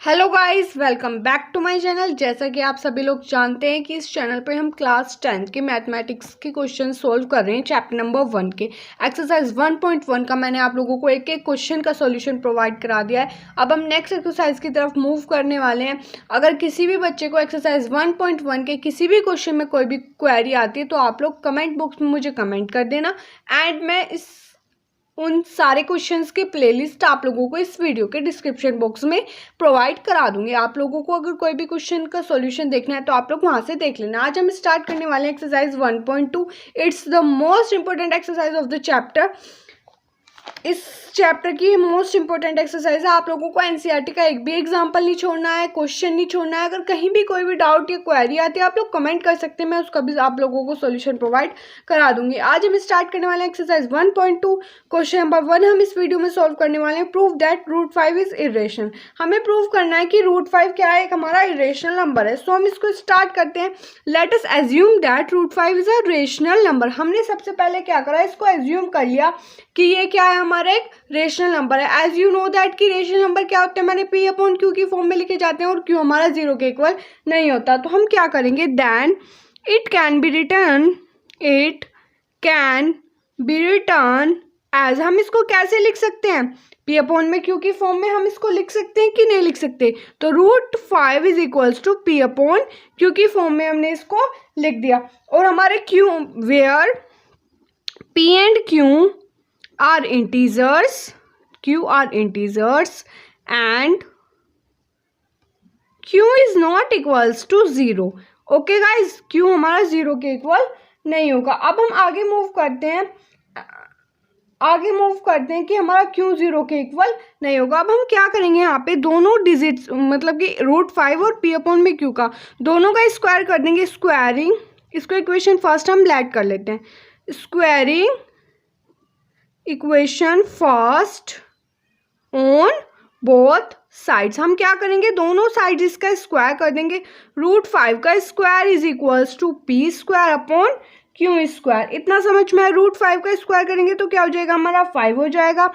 Hello guys, welcome back to my channel. जैसा कि आप सभी लोग जानते हैं कि इस चैनल पे हम क्लास 10 के मैथमेटिक्स के क्वेश्चन सोल्व कर रहे हैं। चैप्टर नंबर 1 के एक्सरसाइज 1.1 का मैंने आप लोगों को एक एक क्वेश्चन का सॉल्यूशन प्रोवाइड करा दिया है। अब हम नेक्स्ट एक्सरसाइज की तरफ मूव करने वाले हैं। अगर किसी भी बच्चे को एक्सरसाइज 1.1 के किसी भी क्वेश्चन में कोई भी क्वेरी आती है तो आप लोग कमेंट बॉक्स में मुझे कमेंट कर देना एंड मैं उन सारे क्वेश्चंस की प्लेलिस्ट आप लोगों को इस वीडियो के डिस्क्रिप्शन बॉक्स में प्रोवाइड करा दूंगी। आप लोगों को अगर कोई भी क्वेश्चन का सॉल्यूशन देखना है तो आप लोग वहां से देख लेना। आज हम स्टार्ट करने वाले हैं exercise 1.2। It's the most important exercise of the chapter. इस चैप्टर की मोस्ट इंपॉर्टेंट एक्सरसाइज है। आप लोगों को एनसीईआरटी का एक भी एग्जाम्पल नहीं छोड़ना है, क्वेश्चन नहीं छोड़ना है। अगर कहीं भी कोई भी डाउट या क्वेरी आती है आप लोग कमेंट कर सकते हैं, मैं उसका भी आप लोगों को सॉल्यूशन प्रोवाइड करा दूंगी। आज हम स्टार्ट करने वाले हैं एक्सरसाइज 1.2। क्वेश्चन नंबर 1 हम इस वीडियो में सॉल्व करने वाले हैं। Prove that root 5 is irrational. हमें प्रूव करना है कि रूट 5 क्या है, एक हमारा इरेशनल नंबर है। सो हम इसको स्टार्ट करते हैं। Let us assume that root 5 is a rational number. हमने सबसे पहले क्या करा, इसको एज्यूम कर लिया कि ये क्या है, हमारा एक रेशनल नंबर है। एज यू नो दैट कि रेशनल नंबर क्या होते हैं, मैंने पी अपॉन क्यू की फॉर्म में लिखे जाते हैं और क्यू हमारा 0 के इक्वल नहीं होता। तो हम क्या करेंगे, then it can be written as. हम इसको कैसे लिख सकते हैं, पी अपॉन में क्यू की फॉर्म में हम इसको लिख सकते हैं कि नहीं लिख सकते। तो root 5 is equals to p upon q की फॉर्म में हमने इसको लिख दिया। और हमारे q where p and q are integers, q are integers and q is not equals to 0। Okay guys, q हमारा 0 के इक्वल नहीं होगा। अब हम आगे मूव करते हैं कि हमारा q 0 के इक्वल नहीं होगा। अब हम क्या करेंगे, यहाँ पे दोनों डिजिट्स मतलब कि रूट 5 और p अपॉन में q का दोनों का स्क्वायर कर देंगे। स्क्वायरिंग, इसको इक्वेशन फर्स्ट हम लेट कर लेते हैं। Squaring equation first on both sides. हम क्या करेंगे, दोनों साइड इसका स्क्वायर कर देंगे। रूट 5 का square is equals to p square upon q square. इतना समझ में, रूट 5 का स्क्वायर करेंगे तो क्या हो जाएगा, हमारा 5 हो जाएगा।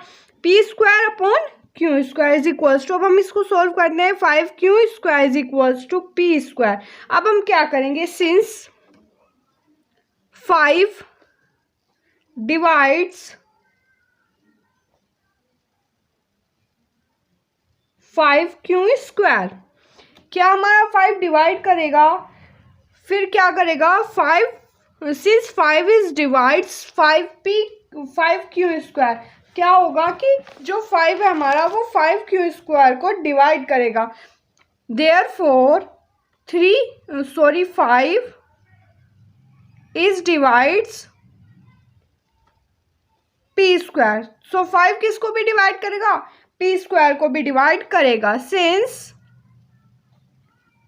P square upon q square is equals to, अब हम इसको सोल्व करते हैं, 5 Q square is equals to p square. अब हम क्या करेंगे, सिंस 5 डिवाइड्स 5 क्यू स्क्वायर, क्या हमारा 5 डिवाइड करेगा, फिर क्या करेगा 5 since 5 is divides 5 Q square, क्या होगा कि जो 5 है हमारा वो 5 क्यू स्क्वायर को डिवाइड करेगा। Therefore 5 is divides P square. So 5 किसको भी डिवाइड करेगा, पी स्क्वायर को भी डिवाइड करेगा। Since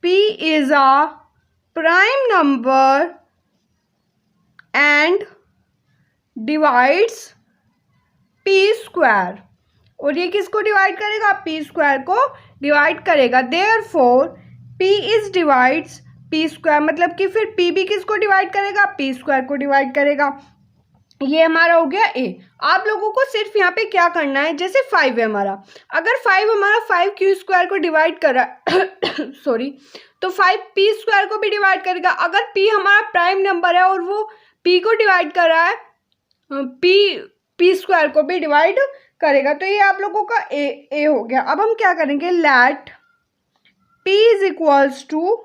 p is a prime number and divides p square, और ये किसको डिवाइड करेगा, p स्क्वायर को डिवाइड करेगा। Therefore p is divides p square, मतलब कि फिर p भी किसको डिवाइड करेगा, p स्क्वायर को डिवाइड करेगा। ये हमारा हो गया ए। आप लोगों को सिर्फ यहाँ पे क्या करना है, जैसे 5 है हमारा, अगर 5 हमारा 5 क्यू स्क्वायर को डिवाइड कर रहा है सॉरी, तो 5 पी स्क्वायर को भी डिवाइड करेगा। अगर पी हमारा प्राइम नंबर है और वो पी को डिवाइड कर रहा है, पी स्क्वायर को भी डिवाइड करेगा। तो ये आप लोगों का ए हो गया। अब हम क्या करेंगे, let p is equals to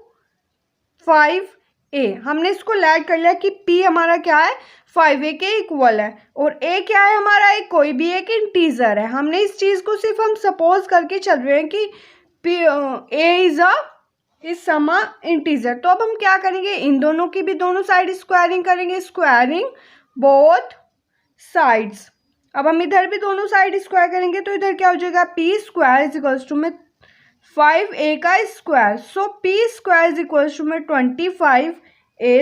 5a। हमने इसको लेट कर लिया कि p हमारा क्या है, 5a के इक्वल है, और a क्या है हमारा, एक कोई भी एक इंटीजर है। हमने इस चीज को सिर्फ हम सपोज करके चल रहे हैं कि a इज सम इंटीजर। तो अब हम क्या करेंगे, इन दोनों की भी दोनों साइड स्क्वायरिंग करेंगे। Squaring both sides. अब हम इधर भी दोनों साइड स्क्वायर करेंगे तो इधर क्या हो जाएगा, p square is equals to में 5a का square. So p square is equals to में 25a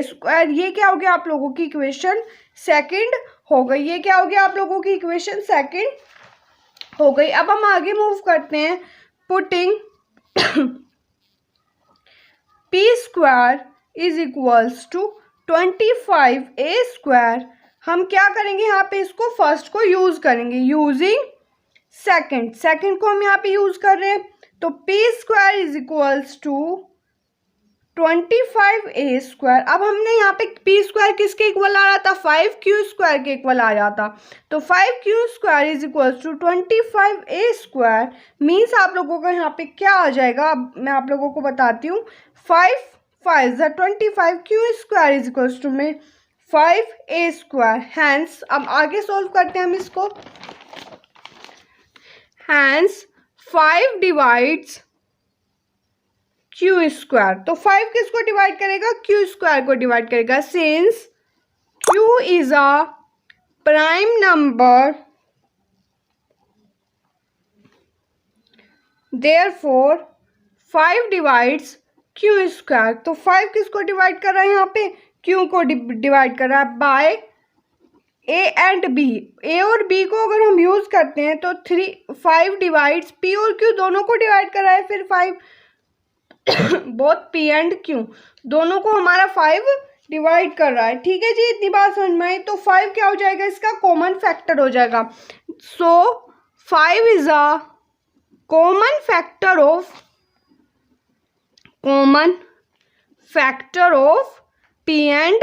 स्क्वायर। ये क्या हो गया, आप लोगों की इक्वेशन सेकंड हो गई। ये क्या हो गया, आप लोगों की इक्वेशन सेकंड हो गई। अब हम आगे मूव करते हैं। Putting p square is equals to 25a square. हम क्या करेंगे, यहाँ पे इसको फर्स्ट को यूज करेंगे यूजिंग सेकंड को हम यहाँ पे यूज कर रहे हैं। तो p square is equals to 25a²। अब हमने यहाँ पे पी स्क्वायर किसके इक्वल आ रहा था, 5q² के इक्वल आ रहा था। तो 5q² is equals to 25a²। Means आप लोगों का यहाँ पे क्या आ जाएगा, अब मैं आप लोगों को बताती हूँ। 5 5 25q² इज इक्वल्स टू में 5a²। हैंस अब आगे सोल्व करते हैं हम इसको। Hence 5 divides q²। तो 5 किसको डिवाइड करेगा, q² को डिवाइड करेगा। Since q is a prime number, therefore 5 divides q²। तो 5 किसको डिवाइड कर रहा है, यहाँ पे q को डिवाइड कर रहा है by a and b। a और b को अगर हम यूज करते हैं तो 5 डिवाइड्स p और q दोनों को डिवाइड कर रहा है। फिर 5 बोथ p एंड q दोनों को हमारा 5 डिवाइड कर रहा है। ठीक है जी, इतनी बात समझ में आई। तो 5 क्या हो जाएगा, इसका कॉमन फैक्टर हो जाएगा। सो 5 is a common factor of p and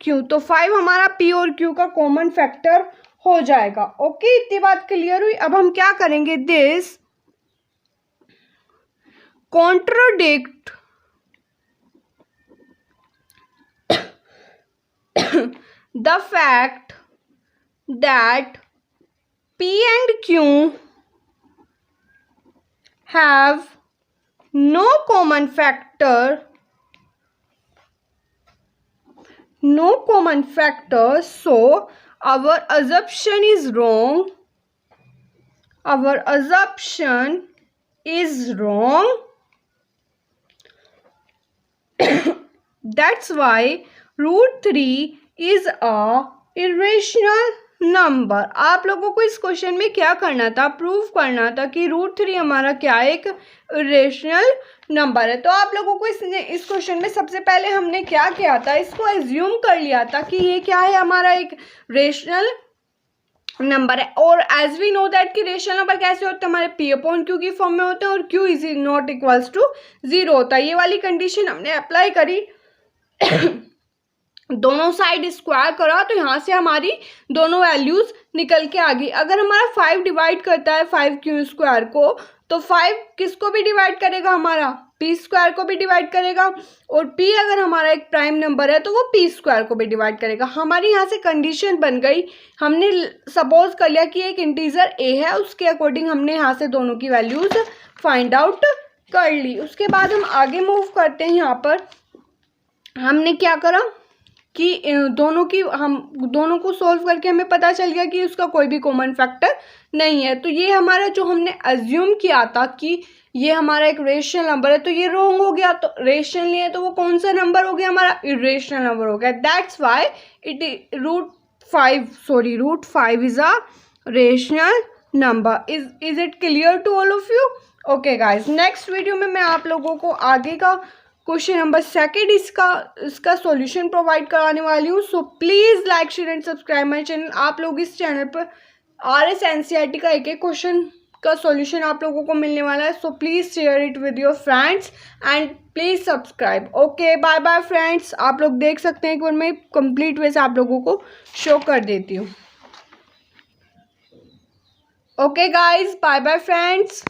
q। तो 5 हमारा p और q का कॉमन फैक्टर हो जाएगा। ओके, इतनी बात क्लियर हुई। अब हम क्या करेंगे, this contradict the fact that P and Q have no common factor, so our assumption is wrong. That's why √3 is a irrational number। आप लोगों को इस क्वेश्चन में क्या करना था, प्रूव करना था कि √3 हमारा क्या एक इरेशनल नंबर है। तो आप लोगों को इस क्वेश्चन में सबसे पहले हमने क्या किया था, इसको एज्यूम कर लिया था कि ये क्या है, हमारा एक रेशनल नंबर है। और एज वी नो दैट कि रेशनल नंबर कैसे होते हैं, हमारे p अपॉन q की फॉर्म में होते हैं और q is not equals to 0 होता है। ये वाली कंडीशन हमने अप्लाई करी दोनों साइड स्क्वायर करा तो यहाँ से हमारी दोनों वैल्यूज निकल के आ गई। अगर हमारा 5 डिवाइड करता है 5q² को, तो 5 किसको भी डिवाइड करेगा, हमारा p² को भी डिवाइड करेगा। और p अगर हमारा एक प्राइम नंबर है तो वो p² को भी डिवाइड करेगा। हमारी यहाँ से कंडीशन बन गई, हमने सपोज कर लिया कि एक इंटीजर a है, उसके अकॉर्डिंग हमने यहाँ से दोनों की वैल्यूज फाइंड आउट कर ली। उसके बाद हम आगे मूव करते हैं। यहाँ पर हमने क्या करा कि दोनों को सॉल्व करके हमें पता चल गया कि उसका कोई भी कॉमन फैक्टर नहीं है। तो ये हमारा जो हमने अज्यूम किया था कि ये हमारा एक रेशनल नंबर है, तो ये रॉन्ग हो गया। तो रेशनल है तो वो कौन सा नंबर हो गया, हमारा इरेशनल नंबर हो गया। That's why it √5 is a rational number. Is it clear to all of you? Okay guys, next video में मैं आप लोगों को आगे का क्वेश्चन नंबर 2 इसका सॉल्यूशन प्रोवाइड कराने वाली हूँ। So please like share and subscribe my channel. आप लोग इस चैनल पर RS NCERT का एक क्वेश्चन का सॉल्यूशन आप लोगों को मिलने वाला है। So please share it with your friends and please subscribe. Okay, bye bye friends. आप लोग देख सकते हैं, एक बार मैं कंप्लीट वे से आप लोगों को शो कर देती हूँ। Okay guys, bye bye friends.